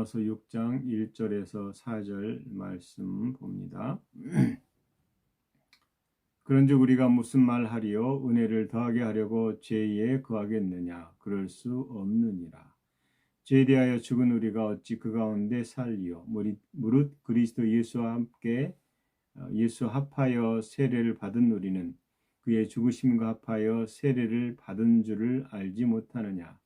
로마서 6장 1절에서 4절 말씀 봅니다. 그런즉 우리가 무슨 말하리요? 은혜를 더하게 하려고 죄에 거하겠느냐? 그럴 수 없느니라. 죄에 대하여 죽은 우리가 어찌 그 가운데 살리요? 무릇 그리스도 예수와 함께 예수 합하여 세례를 받은 우리는 그의 죽으심과 합하여 세례를 받은 줄을 알지 못하느냐?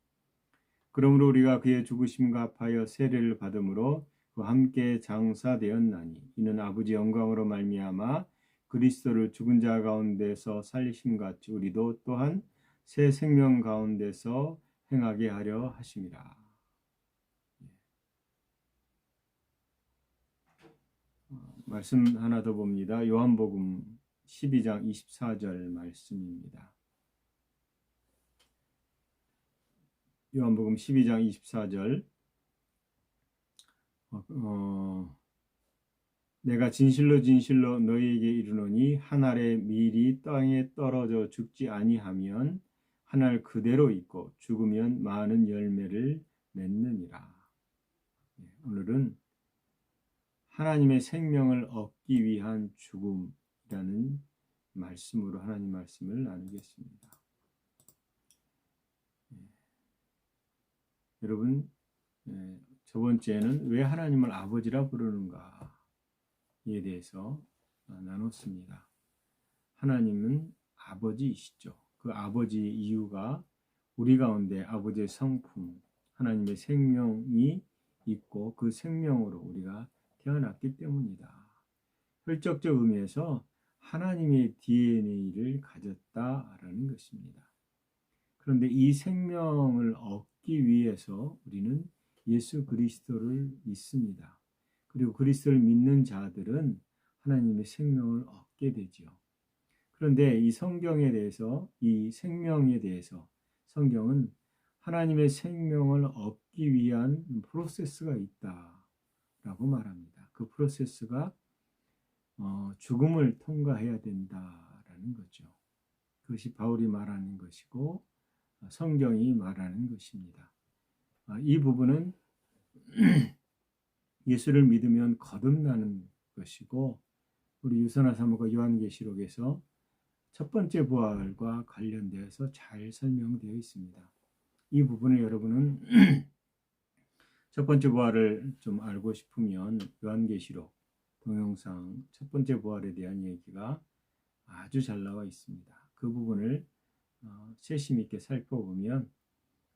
그러므로 우리가 그의 죽으심과 합하여 세례를 받음으로 그와 함께 장사되었나니 이는 아버지 영광으로 말미암아 그리스도를 죽은 자 가운데서 살리심 같이 우리도 또한 새 생명 가운데서 행하게 하려 하심이라. 말씀 하나 더 봅니다. 요한복음 12장 24절 말씀입니다. 요한복음 12장 24절 내가 진실로 진실로 너희에게 이르노니 한 알의 밀이 땅에 떨어져 죽지 아니하면 한 알 그대로 있고 죽으면 많은 열매를 맺느니라. 오늘은 하나님의 생명을 얻기 위한 죽음이라는 말씀으로 하나님 말씀을 나누겠습니다. 여러분, 저번 주에는 왜 하나님을 아버지라 부르는가에 대해서 나눴습니다. 하나님은 아버지이시죠. 그 아버지의 이유가 우리 가운데 아버지의 성품, 하나님의 생명이 있고 그 생명으로 우리가 태어났기 때문이다. 혈적적 의미에서 하나님의 DNA를 가졌다라는 것입니다. 그런데 이 생명을 얻기 위해서 우리는 예수 그리스도를 믿습니다. 그리고 그리스도를 믿는 자들은 하나님의 생명을 얻게 되지요. 그런데 이 성경에 대해서, 이 생명에 대해서 성경은 하나님의 생명을 얻기 위한 프로세스가 있다라고 말합니다. 그 프로세스가 죽음을 통과해야 된다라는 거죠. 그것이 바울이 말하는 것이고 성경이 말하는 것입니다. 이 부분은 예수를 믿으면 거듭나는 것이고 우리 유선화 사모가 요한계시록에서 첫 번째 부활과 관련되어서 잘 설명되어 있습니다. 이 부분을 여러분은 첫 번째 부활을 좀 알고 싶으면 요한계시록 동영상 첫 번째 부활에 대한 얘기가 아주 잘 나와 있습니다. 그 부분을 세심 있게 살펴보면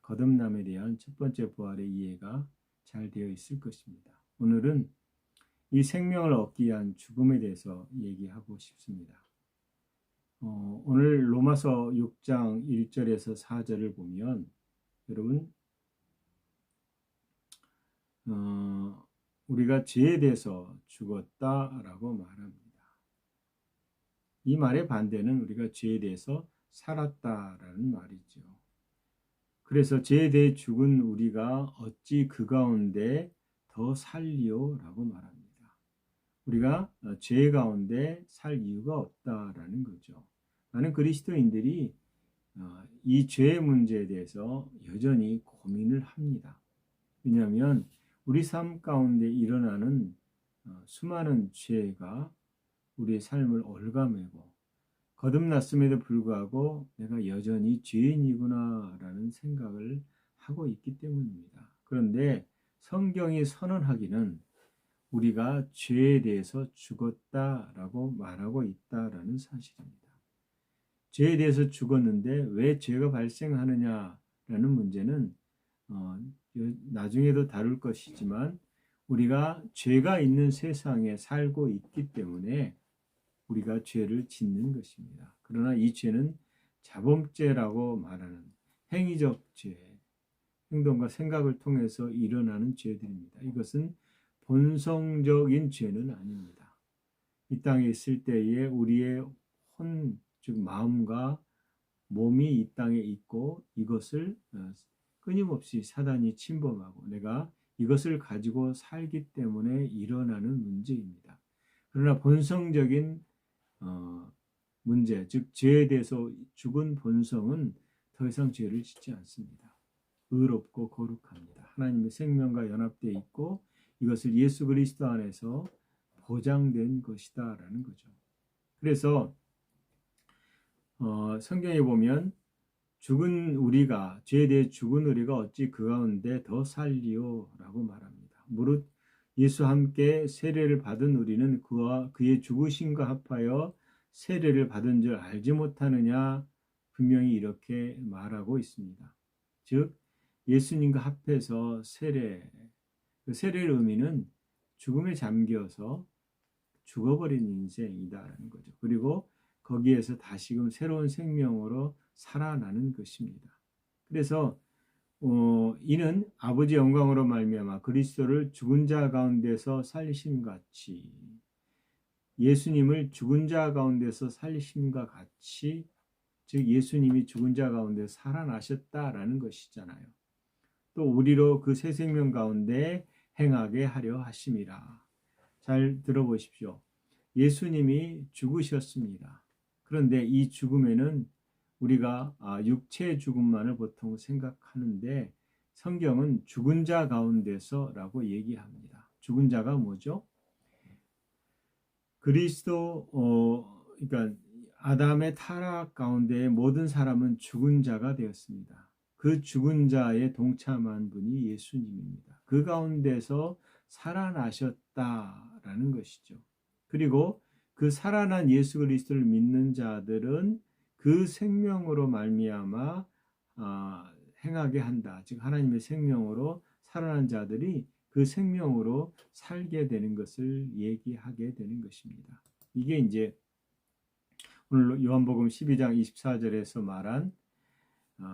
거듭남에 대한 첫 번째 부활의 이해가 잘 되어 있을 것입니다. 오늘은 이 생명을 얻기 위한 죽음에 대해서 얘기하고 싶습니다. 오늘 로마서 6장 1절에서 4절을 보면 여러분 우리가 죄에 대해서 죽었다라고 말합니다. 이 말의 반대는 우리가 죄에 대해서 살았다라는 말이죠. 그래서 죄에 대해 죽은 우리가 어찌 그 가운데 더 살리오라고 말합니다. 우리가 죄 가운데 살 이유가 없다라는 거죠. 많은 그리스도인들이 이 죄의 문제에 대해서 여전히 고민을 합니다. 왜냐하면 우리 삶 가운데 일어나는 수많은 죄가 우리의 삶을 옭아매고 거듭났음에도 불구하고 내가 여전히 죄인이구나라는 생각을 하고 있기 때문입니다. 그런데 성경이 선언하기는 우리가 죄에 대해서 죽었다라고 말하고 있다라는 사실입니다. 죄에 대해서 죽었는데 왜 죄가 발생하느냐라는 문제는 나중에도 다룰 것이지만 우리가 죄가 있는 세상에 살고 있기 때문에 우리가 죄를 짓는 것입니다. 그러나 이 죄는 자범죄라고 말하는 행위적 죄, 행동과 생각을 통해서 일어나는 죄들입니다. 이것은 본성적인 죄는 아닙니다. 이 땅에 있을 때에 우리의 즉 마음과 몸이 이 땅에 있고 이것을 끊임없이 사단이 침범하고 내가 이것을 가지고 살기 때문에 일어나는 문제입니다. 그러나 본성적인 문제, 즉 죄에 대해서 죽은 본성은 더 이상 죄를 짓지 않습니다. 의롭고 거룩합니다. 하나님의 생명과 연합되어 있고 이것을 예수 그리스도 안에서 보장된 것이다라는 거죠. 그래서 성경에 보면 죽은 우리가 죄에 대해 죽은 우리가 어찌 그 가운데 더 살리오라고 말합니다. 무릇 예수와 함께 세례를 받은 우리는 그와 그의 죽으심과 합하여 세례를 받은 줄 알지 못하느냐 분명히 이렇게 말하고 있습니다. 즉 예수님과 합해서 그 세례의 의미는 죽음에 잠겨서 죽어버린 인생이다라는 거죠. 그리고 거기에서 다시금 새로운 생명으로 살아나는 것입니다. 그래서 이는 아버지 영광으로 말미암아 그리스도를 죽은 자 가운데서 살리심 같이 예수님을 죽은 자 가운데서 살리심과 같이 즉 예수님이 죽은 자 가운데 살아나셨다라는 것이잖아요. 또 우리로 그 새 생명 가운데 행하게 하려 하심이라. 잘 들어보십시오. 예수님이 죽으셨습니다. 그런데 이 죽음에는 우리가 육체의 죽음만을 보통 생각하는데 성경은 죽은 자 가운데서라고 얘기합니다. 죽은 자가 뭐죠? 그리스도 그러니까 아담의 타락 가운데 모든 사람은 죽은 자가 되었습니다. 그 죽은 자에 동참한 분이 예수님입니다. 그 가운데서 살아나셨다라는 것이죠. 그리고 그 살아난 예수 그리스도를 믿는 자들은 그 생명으로 말미암아 행하게 한다. 즉 하나님의 생명으로 살아난 자들이 그 생명으로 살게 되는 것을 얘기하게 되는 것입니다. 이게 이제 오늘 요한복음 12장 24절에서 말한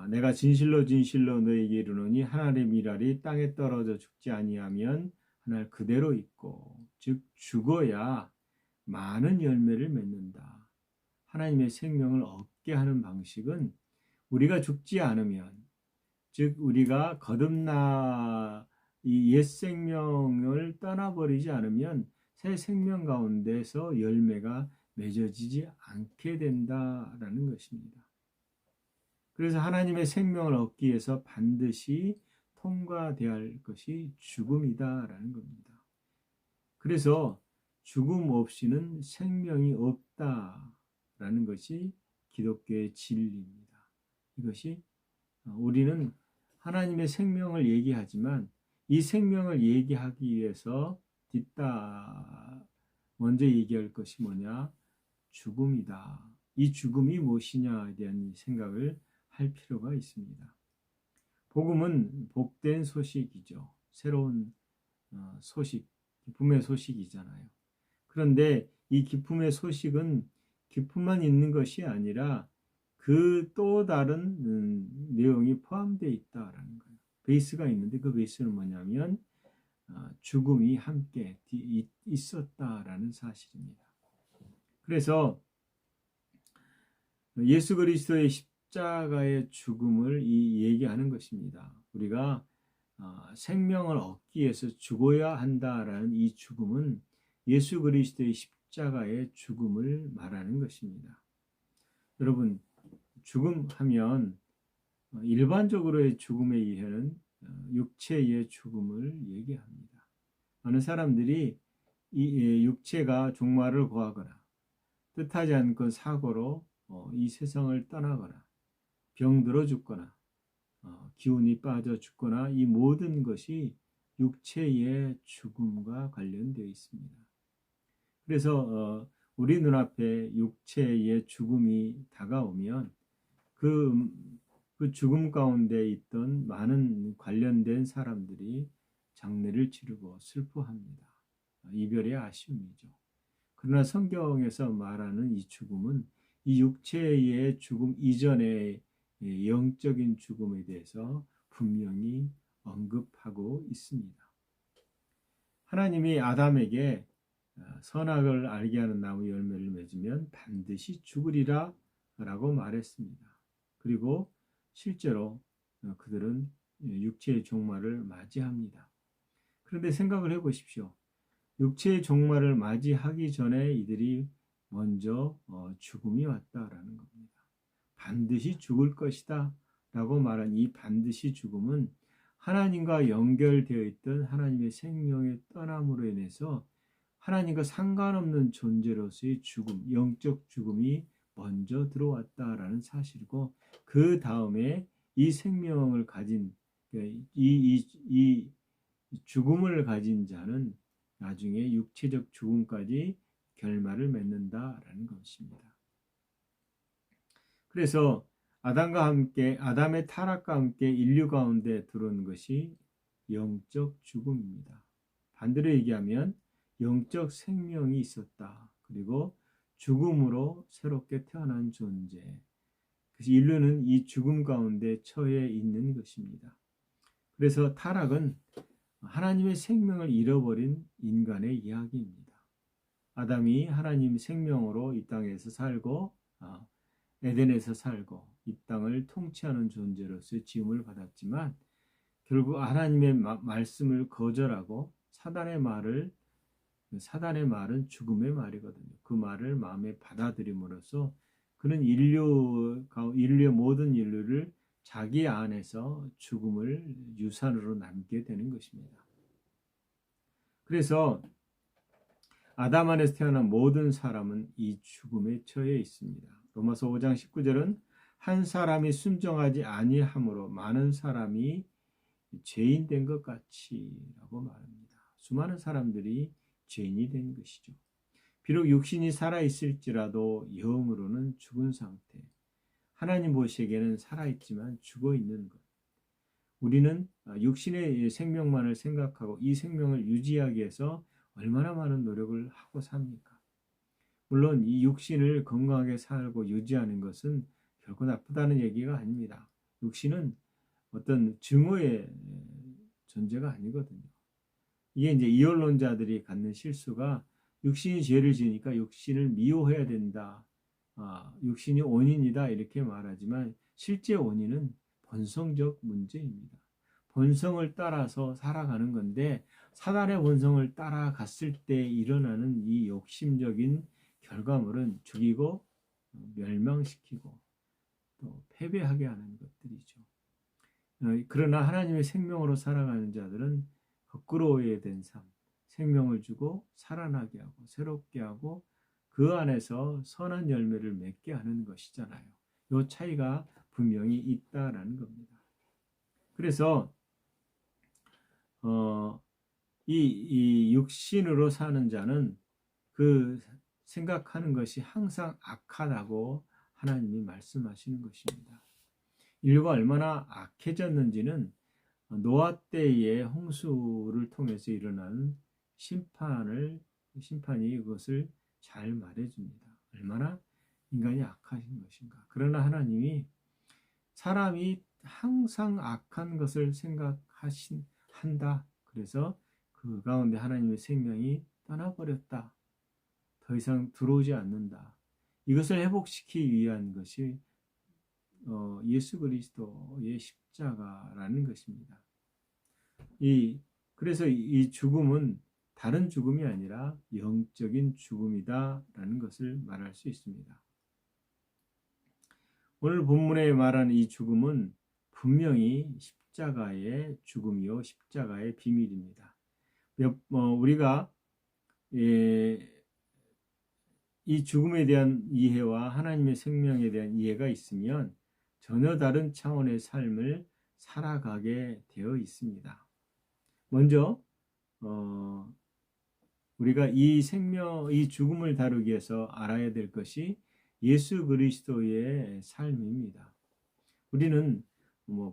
내가 진실로 진실로 너에게 이르노니 하나님의 밀알이 땅에 떨어져 죽지 아니하면 하늘 그대로 있고 즉 죽어야 많은 열매를 맺는다. 하나님의 생명을 얻게 하는 방식은 우리가 죽지 않으면 즉 우리가 거듭나 이 옛 생명을 떠나버리지 않으면 새 생명 가운데서 열매가 맺어지지 않게 된다라는 것입니다. 그래서 하나님의 생명을 얻기 위해서 반드시 통과되어야 할 것이 죽음이다라는 겁니다. 그래서 죽음 없이는 생명이 없다라는 것이 기독교의 진리입니다. 이것이 우리는 하나님의 생명을 얘기하지만 이 생명을 얘기하기 위해서 먼저 얘기할 것이 뭐냐? 죽음이다. 이 죽음이 무엇이냐에 대한 생각을 할 필요가 있습니다. 복음은 복된 소식이죠. 새로운 소식, 기쁨의 소식이잖아요. 그런데 이 기쁨의 소식은 기쁨만 있는 것이 아니라 그 또 다른 내용이 포함되어 있다라는 거예요. 베이스가 있는데 그 베이스는 뭐냐면 죽음이 함께 있었다라는 사실입니다. 그래서 예수 그리스도의 십자가의 죽음을 얘기하는 것입니다. 우리가 생명을 얻기 위해서 죽어야 한다라는 이 죽음은 예수 그리스도의 십자가의 죽음을 말하는 것입니다. 여러분, 죽음하면 일반적으로의 죽음의 이해는 육체의 죽음을 얘기합니다. 어느 사람들이 이 육체가 종말을 고하거나 뜻하지 않고 사고로 이 세상을 떠나거나 병들어 죽거나 기운이 빠져 죽거나 이 모든 것이 육체의 죽음과 관련되어 있습니다. 그래서 우리 눈앞에 육체의 죽음이 다가오면 그 죽음 가운데 있던 많은 관련된 사람들이 장례를 치르고 슬퍼합니다. 이별의 아쉬움이죠. 그러나 성경에서 말하는 이 죽음은 이 육체의 죽음 이전의 영적인 죽음에 대해서 분명히 언급하고 있습니다. 하나님이 아담에게 선악을 알게 하는 나무 열매를 맺으면 반드시 죽으리라 라고 말했습니다. 그리고 실제로 그들은 육체의 종말을 맞이합니다. 그런데 생각을 해보십시오. 육체의 종말을 맞이하기 전에 이들이 먼저 죽음이 왔다라는 겁니다. 반드시 죽을 것이다 라고 말한 이 반드시 죽음은 하나님과 연결되어 있던 하나님의 생명의 떠남으로 인해서 하나님과 상관없는 존재로서의 죽음, 영적 죽음이 먼저 들어왔다라는 사실이고, 그 다음에 이 생명을 가진 이 죽음을 가진 자는 나중에 육체적 죽음까지 결말을 맺는다라는 것입니다. 그래서 아담의 타락과 함께 인류 가운데 들어온 것이 영적 죽음입니다. 반대로 얘기하면 영적 생명이 있었다. 그리고 죽음으로 새롭게 태어난 존재. 그래서 인류는 이 죽음 가운데 처해 있는 것입니다. 그래서 타락은 하나님의 생명을 잃어버린 인간의 이야기입니다. 아담이 하나님 생명으로 이 땅에서 살고 에덴에서 살고 이 땅을 통치하는 존재로서 지음을 받았지만, 결국 하나님의 말씀을 거절하고 사단의 말은 죽음의 말이거든요. 그 말을 마음에 받아들임으로써 그는 인류의 모든 인류를 자기 안에서 죽음을 유산으로 남게 되는 것입니다. 그래서 아담 안에서 태어난 모든 사람은 이 죽음에 처해 있습니다. 로마서 5장 19절은 한 사람이 순종하지 아니함으로 많은 사람이 죄인 된 것 같이라고 말합니다. 수많은 사람들이 죄인이 된 것이죠. 비록 육신이 살아있을지라도 영으로는 죽은 상태. 하나님 보시기에는 살아있지만 죽어있는 것. 우리는 육신의 생명만을 생각하고 이 생명을 유지하기 위해서 얼마나 많은 노력을 하고 삽니까? 물론 이 육신을 건강하게 살고 유지하는 것은 결코 나쁘다는 얘기가 아닙니다. 육신은 어떤 증오의 존재가 아니거든요. 이게 이제 이원론자들이 갖는 실수가, 육신이 죄를 지으니까 육신을 미워해야 된다. 육신이 원인이다 이렇게 말하지만 실제 원인은 본성적 문제입니다. 본성을 따라서 살아가는 건데, 사단의 본성을 따라갔을 때 일어나는 이 욕심적인 결과물은 죽이고 멸망시키고 또 패배하게 하는 것들이죠. 그러나 하나님의 생명으로 살아가는 자들은 거꾸로에 된 삶, 생명을 주고 살아나게 하고 새롭게 하고 그 안에서 선한 열매를 맺게 하는 것이잖아요. 이 차이가 분명히 있다라는 겁니다. 그래서 이 육신으로 사는 자는 그 생각하는 것이 항상 악하다고 하나님이 말씀하시는 것입니다. 인류가 얼마나 악해졌는지는 노아 때의 홍수를 통해서 일어난 심판이 그것을 잘 말해줍니다. 얼마나 인간이 악하신 것인가. 그러나 하나님이 사람이 항상 악한 것을 한다. 그래서 그 가운데 하나님의 생명이 떠나버렸다. 더 이상 들어오지 않는다. 이것을 회복시키기 위한 것이 예수 그리스도의 십자가라는 것입니다. 그래서 이 죽음은 다른 죽음이 아니라 영적인 죽음이다라는 것을 말할 수 있습니다. 오늘 본문에 말하는 이 죽음은 분명히 십자가의 죽음이요 십자가의 비밀입니다. 우리가 이 죽음에 대한 이해와 하나님의 생명에 대한 이해가 있으면 전혀 다른 차원의 삶을 살아가게 되어 있습니다. 먼저 우리가 이 죽음을 다루기 위해서 알아야 될 것이 예수 그리스도의 삶입니다. 우리는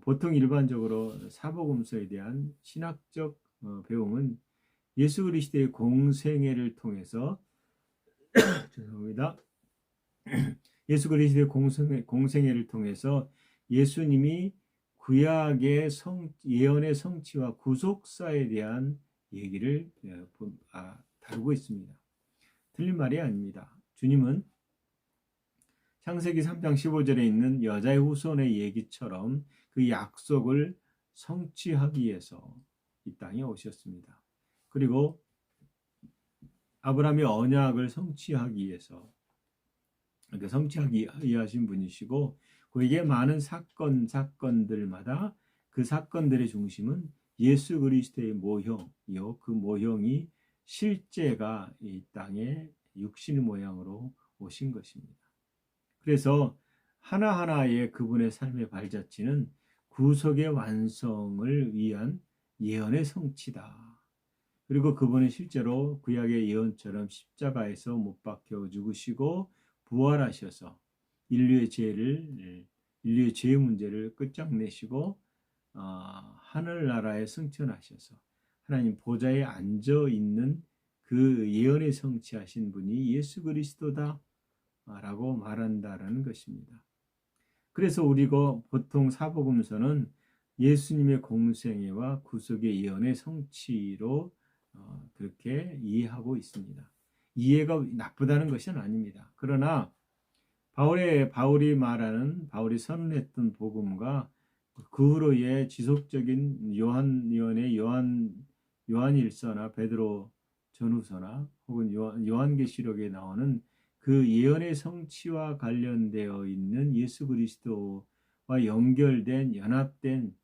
보통 일반적으로 사복음서에 대한 신학적 배움은 예수 그리스도의 공생애를 통해서 죄송합니다. 예수 그리스도의 공생애를 통해서 예수님이 구약의 예언의 성취와 구속사에 대한 얘기를 다루고 있습니다. 틀린 말이 아닙니다. 주님은 창세기 3장 15절에 있는 여자의 후손의 얘기처럼 그 약속을 성취하기 위해서 이 땅에 오셨습니다. 그리고 아브라함의 언약을 성취하기 위해서 성취하기 위하신 분이시고, 그에게 많은 사건들마다 그 사건들의 중심은 예수 그리스도의 모형이요. 그 모형이 실제가 이 땅에 육신 모양으로 오신 것입니다. 그래서 하나하나의 그분의 삶의 발자취는 구속의 완성을 위한 예언의 성취다. 그리고 그분은 실제로 구약의 예언처럼 십자가에서 못 박혀 죽으시고 부활하셔서 인류의 죄의 문제를 끝장내시고 하늘나라에 승천하셔서 하나님 보좌에 앉아 있는 그 예언에 성취하신 분이 예수 그리스도다 라고 말한다라는 것입니다. 그래서 우리가 보통 사복음서는 예수님의 공생애와 구속의 예언의 성취로 그렇게 이해하고 있습니다. 이해가 나쁘다는 것은 아닙니다. 그러나 바울이 선언했던 복음과 그 후로의 지속적인 요한일서나 베드로 전후서나 혹은 요한계시록에 나오는 그 예언의 성취와 관련되어 있는 예수 그리스도와 연합된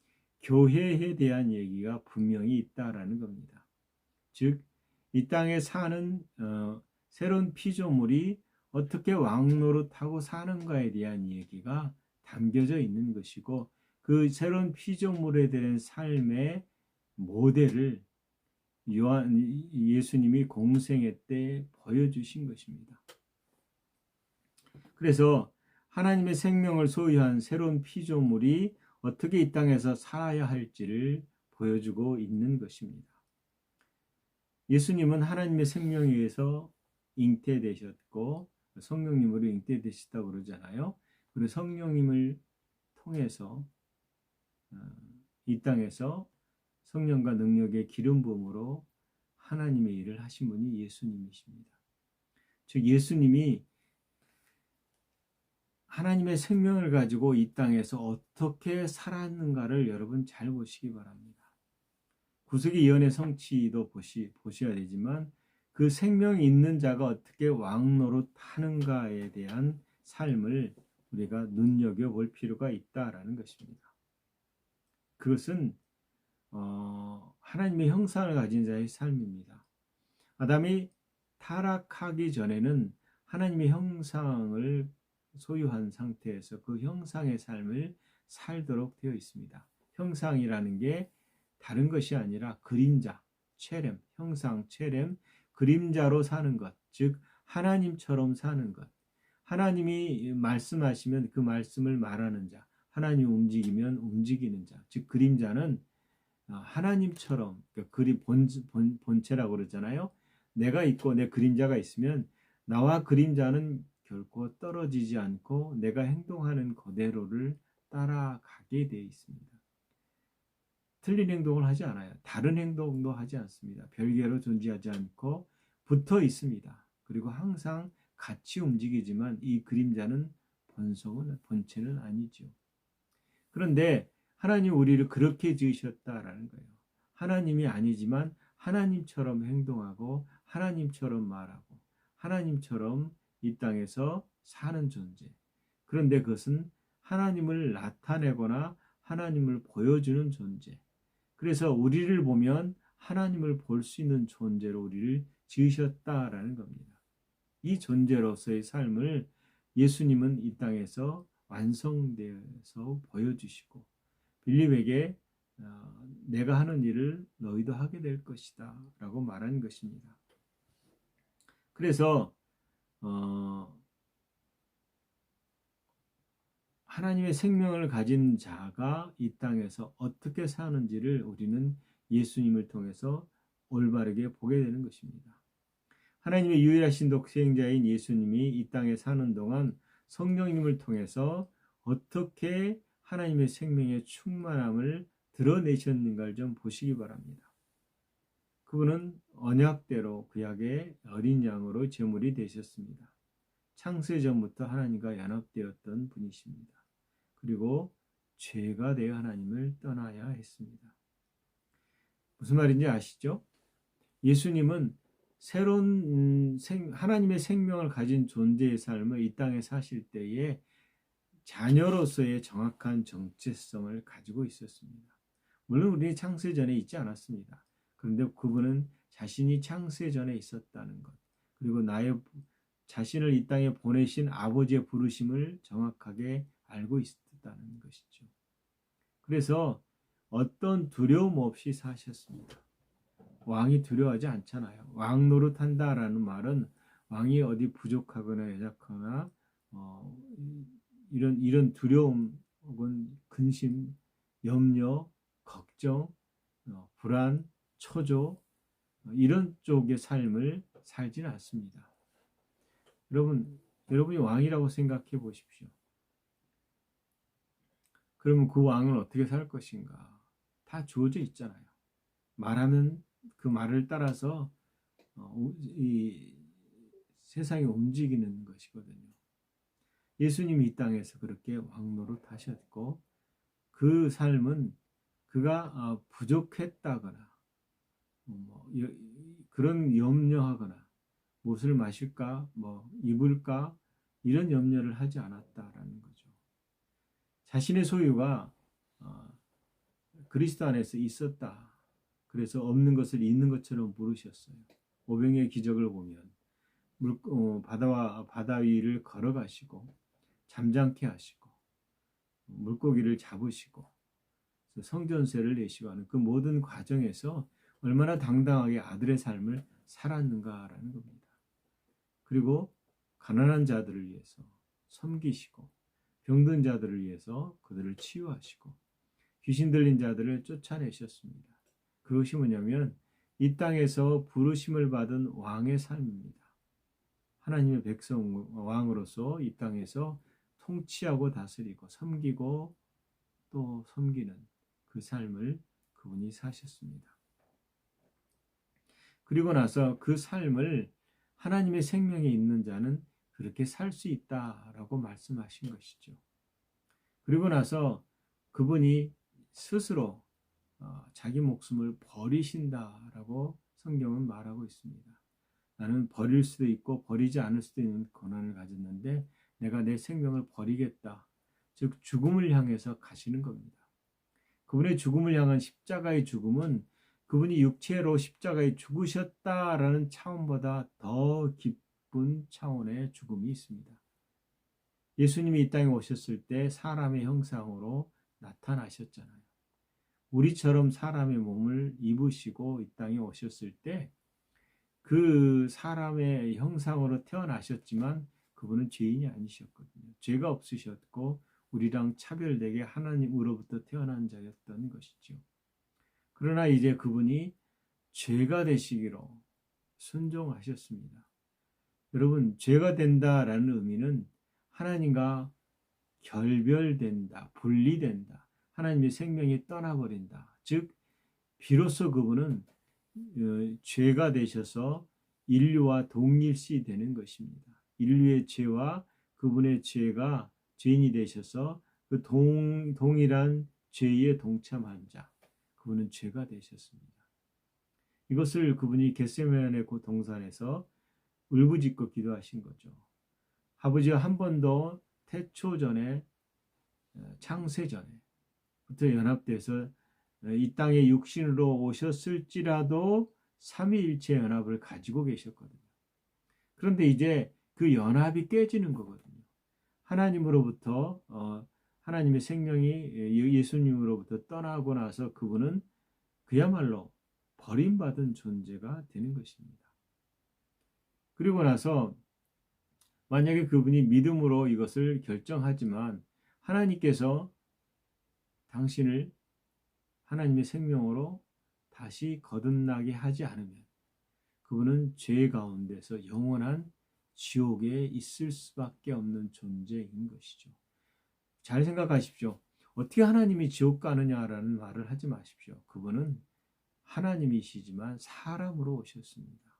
교회에 대한 얘기가 분명히 있다라는 겁니다. 즉, 이 땅에 사는 새로운 피조물이 어떻게 왕노릇하고 사는가에 대한 얘기가 담겨져 있는 것이고, 그 새로운 피조물에 대한 삶의 모델을 예수님이 공생애 때 보여주신 것입니다. 그래서 하나님의 생명을 소유한 새로운 피조물이 어떻게 이 땅에서 살아야 할지를 보여주고 있는 것입니다. 예수님은 하나님의 생명에 의해서 잉태되셨고 성령님으로 잉태되셨다고 그러잖아요. 그리고 성령님을 통해서 이 땅에서 성령과 능력의 기름 부음으로 하나님의 일을 하신 분이 예수님이십니다. 즉 예수님이 하나님의 생명을 가지고 이 땅에서 어떻게 살았는가를 여러분 잘 보시기 바랍니다. 구속의 예언의 성취도 보셔야 되지만 그 생명이 있는 자가 어떻게 왕노릇 하는가에 대한 삶을 우리가 눈여겨볼 필요가 있다라는 것입니다. 그것은 하나님의 형상을 가진 자의 삶입니다. 아담이 타락하기 전에는 하나님의 형상을 소유한 상태에서 그 형상의 삶을 살도록 되어 있습니다. 형상이라는 게 다른 것이 아니라 그림자, 체렘, 형상, 체렘, 그림자로 사는 것, 즉 하나님처럼 사는 것. 하나님이 말씀하시면 그 말씀을 말하는 자, 하나님이 움직이면 움직이는 자, 즉 그림자는 하나님처럼 본체라고 그러잖아요. 내가 있고 내 그림자가 있으면 나와 그림자는 결코 떨어지지 않고 내가 행동하는 그대로를 따라가게 되어 있습니다. 틀린 행동을 하지 않아요. 다른 행동도 하지 않습니다. 별개로 존재하지 않고 붙어 있습니다. 그리고 항상 같이 움직이지만 이 그림자는 본체는 아니죠. 그런데 하나님 우리를 그렇게 지으셨다라는 거예요. 하나님이 아니지만 하나님처럼 행동하고 하나님처럼 말하고 하나님처럼 이 땅에서 사는 존재. 그런데 그것은 하나님을 나타내거나 하나님을 보여주는 존재. 그래서 우리를 보면 하나님을 볼 수 있는 존재로 우리를 지으셨다라는 겁니다. 이 존재로서의 삶을 예수님은 이 땅에서 완성되어서 보여주시고 빌립에게 내가 하는 일을 너희도 하게 될 것이다 라고 말한 것입니다. 그래서 하나님의 생명을 가진 자가 이 땅에서 어떻게 사는지를 우리는 예수님을 통해서 올바르게 보게 되는 것입니다. 하나님의 유일하신 독생자인 예수님이 이 땅에 사는 동안 성령님을 통해서 어떻게 하나님의 생명의 충만함을 드러내셨는가를 좀 보시기 바랍니다. 그분은 언약대로 구약의 어린 양으로 제물이 되셨습니다. 창세 전부터 하나님과 연합되었던 분이십니다. 그리고 죄가 되어 하나님을 떠나야 했습니다. 무슨 말인지 아시죠? 예수님은 새로운 하나님의 생명을 가진 존재의 삶을 이 땅에 사실 때에 자녀로서의 정확한 정체성을 가지고 있었습니다. 물론 우리는 창세 전에 있지 않았습니다. 그런데 그분은 자신이 창세 전에 있었다는 것, 그리고 나의 자신을 이 땅에 보내신 아버지의 부르심을 정확하게 알고 있었다는 것이죠. 그래서 어떤 두려움 없이 사셨습니다. 왕이 두려워하지 않잖아요. 왕 노릇한다라는 말은 왕이 어디 부족하거나 연약하거나 이런 두려움 혹은 근심, 염려, 걱정, 불안, 초조 이런 쪽의 삶을 살지는 않습니다. 여러분이 왕이라고 생각해 보십시오. 그러면 그 왕은 어떻게 살 것인가? 다 주어져 있잖아요. 말하면 그 말을 따라서 이 세상이 움직이는 것이거든요. 예수님이 이 땅에서 그렇게 왕노릇 하셨고 그 삶은 그가 부족했다거나 그런 염려하거나 무엇을 마실까 입을까 이런 염려를 하지 않았다라는 거죠. 자신의 소유가 그리스도 안에서 있었다. 그래서 없는 것을 있는 것처럼 부르셨어요. 오병이의 기적을 보면 바다 위를 걸어가시고 잠잠케 하시고 물고기를 잡으시고 성전세를 내시고 하는 그 모든 과정에서 얼마나 당당하게 아들의 삶을 살았는가라는 겁니다. 그리고 가난한 자들을 위해서 섬기시고 병든 자들을 위해서 그들을 치유하시고 귀신 들린 자들을 쫓아내셨습니다. 그것이 뭐냐면 이 땅에서 부르심을 받은 왕의 삶입니다. 하나님의 백성 왕으로서 이 땅에서 통치하고 다스리고 섬기고 또 섬기는 그 삶을 그분이 사셨습니다. 그리고 나서 그 삶을 하나님의 생명이 있는 자는 그렇게 살 수 있다라고 말씀하신 것이죠. 그리고 나서 그분이 스스로 자기 목숨을 버리신다라고 성경은 말하고 있습니다. 나는 버릴 수도 있고 버리지 않을 수도 있는 권한을 가졌는데 내가 내 생명을 버리겠다. 즉 죽음을 향해서 가시는 겁니다. 그분의 죽음을 향한 십자가의 죽음은 그분이 육체로 십자가에 죽으셨다라는 차원보다 더 깊은 차원의 죽음이 있습니다. 예수님이 이 땅에 오셨을 때 사람의 형상으로 나타나셨잖아요. 우리처럼 사람의 몸을 입으시고 이 땅에 오셨을 때 그 사람의 형상으로 태어나셨지만 그분은 죄인이 아니셨거든요. 죄가 없으셨고 우리랑 차별되게 하나님으로부터 태어난 자였던 것이죠. 그러나 이제 그분이 죄가 되시기로 순종하셨습니다. 여러분, 죄가 된다라는 의미는 하나님과 결별된다, 분리된다, 하나님의 생명이 떠나버린다. 즉, 비로소 그분은 죄가 되셔서 인류와 동일시 되는 것입니다. 인류의 죄와 그분의 죄가 죄인이 되셔서 그 동일한 죄에 동참한 자, 그분은 죄가 되셨습니다. 이것을 그분이 겟세마네 그 동산에서 울부짖고 기도하신 거죠. 아버지와 한 번도 태초 전에 창세 전에부터 연합돼서 이 땅에 육신으로 오셨을지라도 삼위일체 연합을 가지고 계셨거든요. 그런데 이제 그 연합이 깨지는 거거든요. 하나님으로부터 하나님의 생명이 예수님으로부터 떠나고 나서 그분은 그야말로 버림받은 존재가 되는 것입니다. 그리고 나서 만약에 그분이 믿음으로 이것을 결정하지만 하나님께서 당신을 하나님의 생명으로 다시 거듭나게 하지 않으면 그분은 죄 가운데서 영원한 지옥에 있을 수밖에 없는 존재인 것이죠. 잘 생각하십시오. 어떻게 하나님이 지옥 가느냐라는 말을 하지 마십시오. 그분은 하나님이시지만 사람으로 오셨습니다.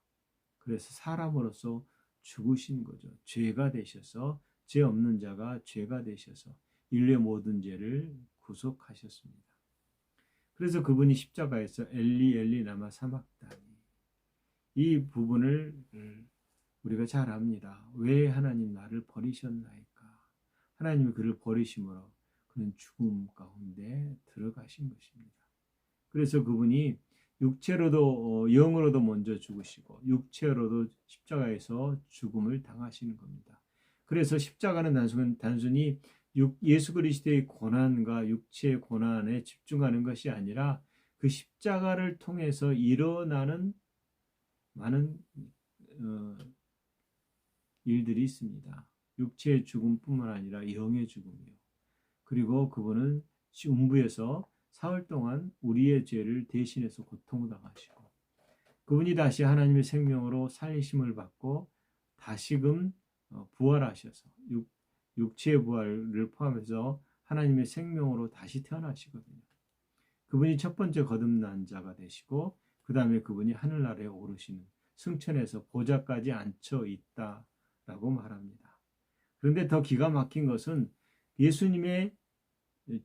그래서 사람으로서 죽으신 거죠. 죄가 되셔서 죄 없는 자가 죄가 되셔서 인류의 모든 죄를 구속하셨습니다. 그래서 그분이 십자가에서 엘리 엘리 라마 사박다니 이 부분을 우리가 잘 압니다. 왜 하나님 나를 버리셨나이까? 하나님이 그를 버리심으로 그는 죽음 가운데 들어가신 것입니다. 그래서 그분이 육체로도 영으로도 먼저 죽으시고 육체로도 십자가에서 죽음을 당하시는 겁니다. 그래서 십자가는 단순히 예수 그리스도의 고난과 육체의 고난에 집중하는 것이 아니라 그 십자가를 통해서 일어나는 많은 일들이 있습니다. 육체의 죽음뿐만 아니라 영의 죽음이요. 그리고 그분은 음부에서 사흘 동안 우리의 죄를 대신해서 고통당하시고 그분이 다시 하나님의 생명으로 살리심을 받고 다시금 부활하셔서 육체의 부활을 포함해서 하나님의 생명으로 다시 태어나시거든요. 그분이 첫 번째 거듭난 자가 되시고 그 다음에 그분이 하늘나라에 오르시는 승천해서 보좌까지 앉혀 있다라고 말합니다. 그런데 더 기가 막힌 것은 예수님의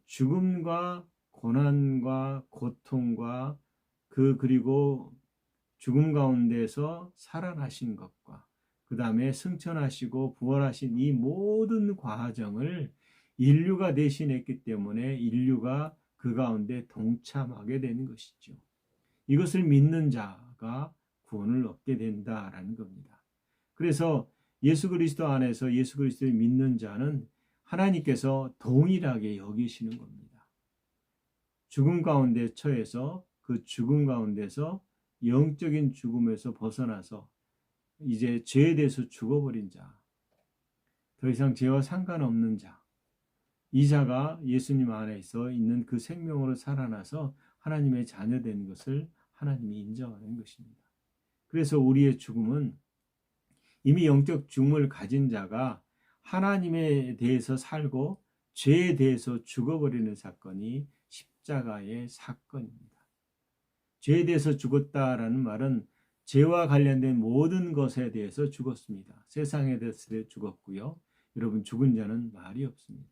죽음과 고난과 고통과 그리고 죽음 가운데서 살아나신 것과 그 다음에 승천하시고 부활하신 이 모든 과정을 인류가 대신했기 때문에 인류가 그 가운데 동참하게 되는 것이죠. 이것을 믿는 자가 구원을 얻게 된다라는 겁니다. 그래서 예수 그리스도 안에서 예수 그리스도를 믿는 자는 하나님께서 동일하게 여기시는 겁니다. 죽음 가운데 처해서 그 죽음 가운데서 영적인 죽음에서 벗어나서 이제 죄에 대해서 죽어버린 자, 더 이상 죄와 상관없는 자, 이 자가 예수님 안에서 있는 그 생명으로 살아나서 하나님의 자녀 되는 것을 하나님이 인정하는 것입니다. 그래서 우리의 죽음은 이미 영적 죽음을 가진 자가 하나님에 대해서 살고 죄에 대해서 죽어버리는 사건이 십자가의 사건입니다. 죄에 대해서 죽었다라는 말은 죄와 관련된 모든 것에 대해서 죽었습니다. 세상에 대해서 죽었고요. 여러분, 죽은 자는 말이 없습니다.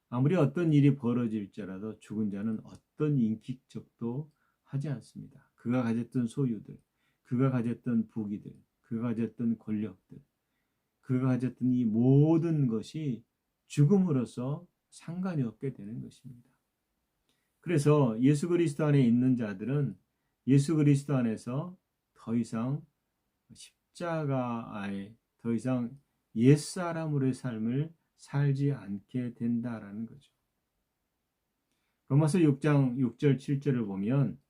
아무리 어떤 일이 벌어질지라도 죽은 자는 어떤 인격적도 하지 않습니다. 그가 가졌던 소유들, 그가 가졌던 부귀들, 그가 가졌던 권력들, 그가 가졌던 이 모든 것이 죽음으로써 상관이 없게 되는 것입니다. 그래서 예수 그리스도 안에 있는 자들은 예수 그리스도 안에서 더 이상 십자가에 더 이상 옛사람으로의 삶을 살지 않게 된다라는 거죠. 로마서 6장 6절 7절을 보면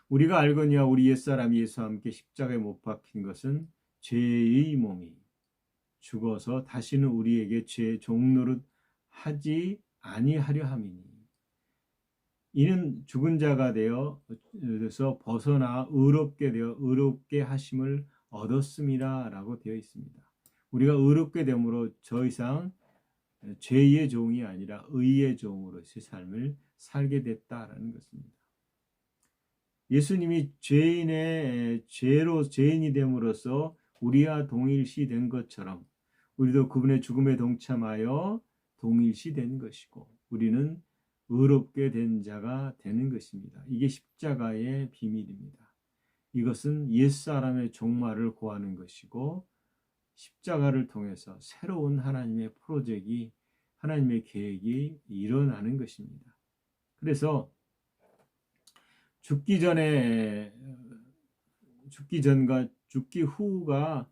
우리가 알거니와 우리 옛사람이 예수와 함께 십자가에 못 박힌 것은 죄의 몸이 죽어서 다시는 우리에게 죄의 종노릇 하지 아니하려 함이니 이는 죽은 자가 되어서 벗어나 의롭게 되어 의롭게 하심을 얻었습니다 라고 되어 있습니다. 우리가 의롭게 됨으로 더 이상 죄의 종이 아니라 의의 종으로서의 삶을 살게 됐다라는 것입니다. 예수님이 죄인의 죄로 죄인이 됨으로써 우리와 동일시 된 것처럼 우리도 그분의 죽음에 동참하여 동일시 된 것이고 우리는 의롭게 된 자가 되는 것입니다. 이게 십자가의 비밀입니다. 이것은 옛사람의 종말을 고하는 것이고 십자가를 통해서 새로운 하나님의 프로젝트, 하나님의 계획이 일어나는 것입니다. 그래서 죽기 전과 죽기 후가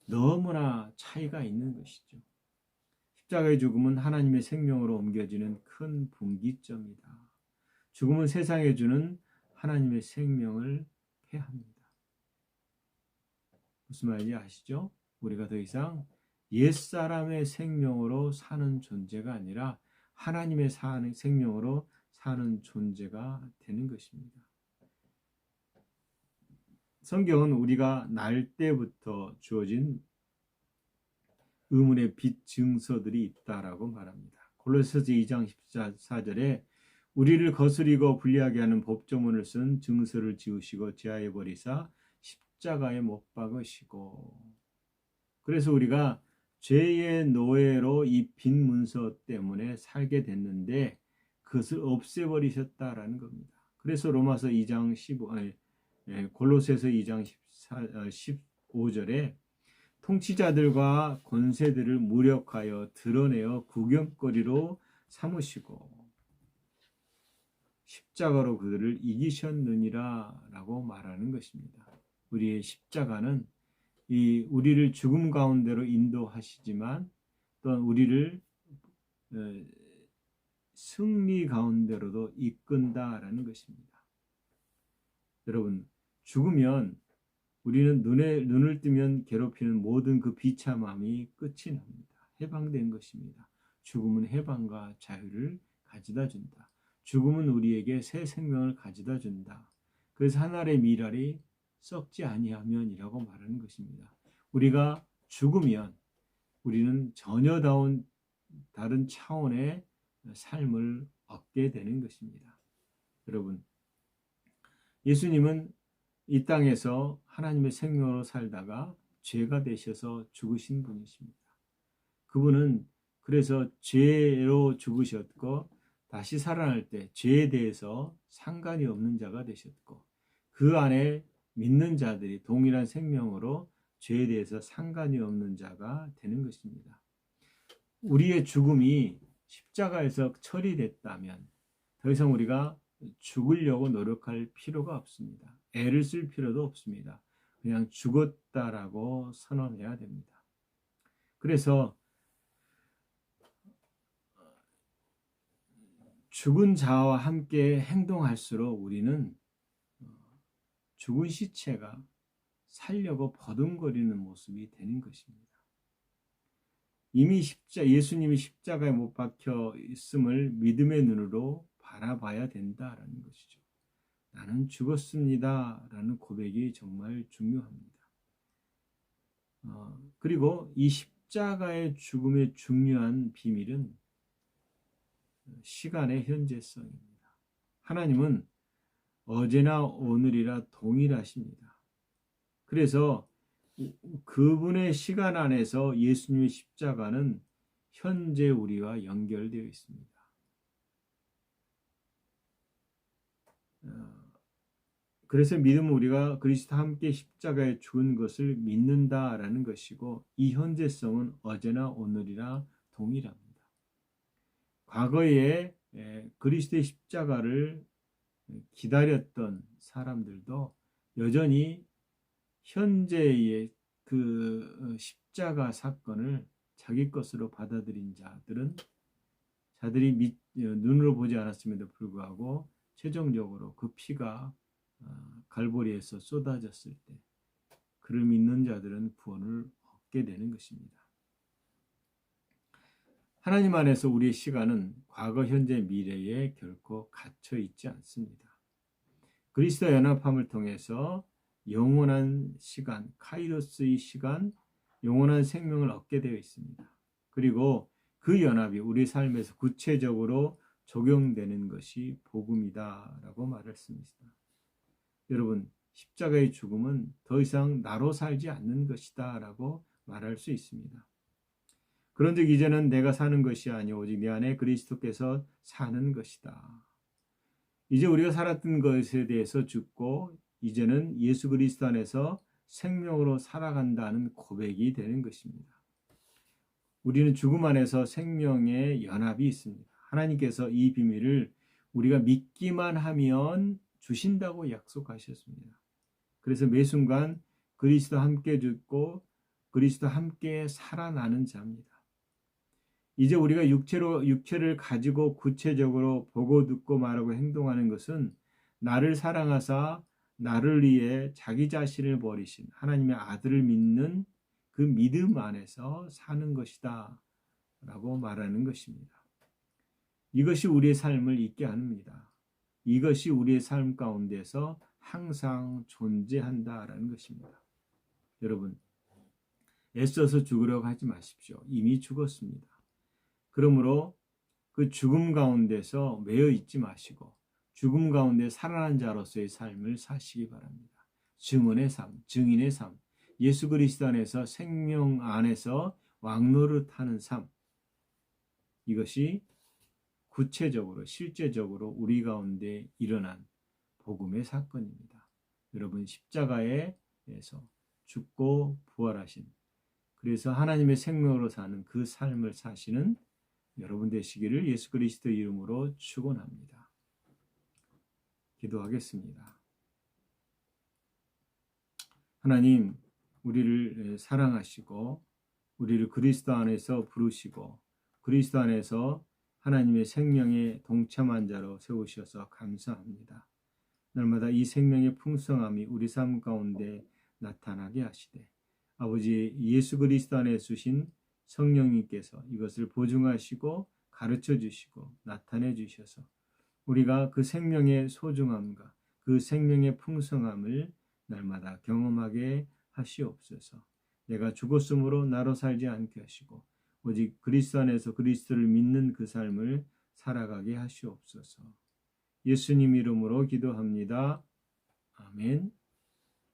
너무나 차이가 있는 것이죠. 십자가의 죽음은 하나님의 생명으로 옮겨지는 큰 분기점이다. 죽음은 세상에 주는 하나님의 생명을 패합니다. 무슨 말인지 아시죠? 우리가 더 이상 옛사람의 생명으로 사는 존재가 아니라 하나님의 생명으로 사는 존재가 되는 것입니다. 성경은 우리가 날 때부터 주어진 의문의 빛 증서들이 있다라고 말합니다. 골로새서 2장 14절에 우리를 거스리고 불리하게 하는 법조문을 쓴 증서를 지우시고 제하여 버리사 십자가에 못 박으시고 그래서 우리가 죄의 노예로 이 빈 문서 때문에 살게 됐는데 그것을 없애버리셨다라는 겁니다. 그래서 로마서 2장 15, 골로새서 2장 15절에 통치자들과 권세들을 무력하여 드러내어 구경거리로 삼으시고 십자가로 그들을 이기셨느니라 라고 말하는 것입니다. 우리의 십자가는 우리를 죽음 가운데로 인도하시지만 또한 우리를 승리 가운데로도 이끈다라는 것입니다. 여러분, 죽으면 우리는 눈을 뜨면 괴롭히는 모든 그 비참함이 끝이 납니다. 해방된 것입니다. 죽음은 해방과 자유를 가져다 준다. 죽음은 우리에게 새 생명을 가져다 준다. 그래서 하늘의 미랄이 썩지 아니하면이라고 말하는 것입니다. 우리가 죽으면 우리는 전혀 다른 차원의 삶을 얻게 되는 것입니다. 여러분, 예수님은 이 땅에서 하나님의 생명으로 살다가 죄가 되셔서 죽으신 분이십니다. 그분은 그래서 죄로 죽으셨고 다시 살아날 때 죄에 대해서 상관이 없는 자가 되셨고 그 안에 믿는 자들이 동일한 생명으로 죄에 대해서 상관이 없는 자가 되는 것입니다. 우리의 죽음이 십자가에서 처리됐다면 더 이상 우리가 죽으려고 노력할 필요가 없습니다. 애를 쓸 필요도 없습니다. 그냥 죽었다라고 선언해야 됩니다. 그래서 죽은 자와 함께 행동할수록 우리는 죽은 시체가 살려고 버둥거리는 모습이 되는 것입니다. 이미 예수님이 십자가에 못 박혀 있음을 믿음의 눈으로 바라봐야 된다라는 것이죠. 나는 죽었습니다 라는 고백이 정말 중요합니다. 그리고 이 십자가의 죽음의 중요한 비밀은 시간의 현재성입니다. 하나님은 어제나 오늘이라 동일하십니다. 그래서 그분의 시간 안에서 예수님의 십자가는 현재 우리와 연결되어 있습니다. 그래서 믿음은 우리가 그리스도와 함께 십자가에 죽은 것을 믿는다라는 것이고 이 현재성은 어제나 오늘이라 동일합니다. 과거에 그리스도의 십자가를 기다렸던 사람들도 여전히 현재의 그 십자가 사건을 자기 것으로 받아들인 자들이 눈으로 보지 않았음에도 불구하고 최종적으로 그 피가 갈보리에서 쏟아졌을 때 그를 믿는 자들은 구원을 얻게 되는 것입니다. 하나님 안에서 우리의 시간은 과거, 현재, 미래에 결코 갇혀 있지 않습니다. 그리스도 연합함을 통해서 영원한 시간, 카이로스의 시간, 영원한 생명을 얻게 되어 있습니다. 그리고 그 연합이 우리 삶에서 구체적으로 적용되는 것이 복음이다라고 말했습니다. 여러분, 십자가의 죽음은 더 이상 나로 살지 않는 것이다 라고 말할 수 있습니다. 그런즉 이제는 내가 사는 것이 아니오 오직 내 안에 그리스도께서 사는 것이다. 이제 우리가 살았던 것에 대해서 죽고 이제는 예수 그리스도 안에서 생명으로 살아간다는 고백이 되는 것입니다. 우리는 죽음 안에서 생명의 연합이 있습니다. 하나님께서 이 비밀을 우리가 믿기만 하면 주신다고 약속하셨습니다. 그래서 매 순간 그리스도 함께 죽고 그리스도 함께 살아나는 자입니다. 이제 우리가 육체를 가지고 구체적으로 보고 듣고 말하고 행동하는 것은 나를 사랑하사 나를 위해 자기 자신을 버리신 하나님의 아들을 믿는 그 믿음 안에서 사는 것이다 라고 말하는 것입니다. 이것이 우리의 삶을 있게 합니다. 이것이 우리의 삶 가운데서 항상 존재한다라는 것입니다. 여러분, 애써서 죽으려고 하지 마십시오. 이미 죽었습니다. 그러므로 그 죽음 가운데서 매여 있지 마시고 죽음 가운데 살아난 자로서의 삶을 사시기 바랍니다. 증언의 삶, 증인의 삶, 예수 그리스도 안에서 생명 안에서 왕노릇하는 삶, 이것이 구체적으로 실제적으로 우리 가운데 일어난 복음의 사건입니다. 여러분, 십자가에서 죽고 부활하신, 그래서 하나님의 생명으로 사는 그 삶을 사시는 여러분 되시기를 예수 그리스도 이름으로 축원합니다. 기도하겠습니다. 하나님, 우리를 사랑하시고 우리를 그리스도 안에서 부르시고 그리스도 안에서 하나님의 생명에 동참한 자로 세우셔서 감사합니다. 날마다 이 생명의 풍성함이 우리 삶 가운데 나타나게 하시되 아버지 예수 그리스도 안에 주신 성령님께서 이것을 보증하시고 가르쳐 주시고 나타내 주셔서 우리가 그 생명의 소중함과 그 생명의 풍성함을 날마다 경험하게 하시옵소서. 내가 죽었으므로 나로 살지 않게 하시고 오직 그리스도 안에서 그리스도를 믿는 그 삶을 살아가게 하시옵소서. 예수님 이름으로 기도합니다. 아멘.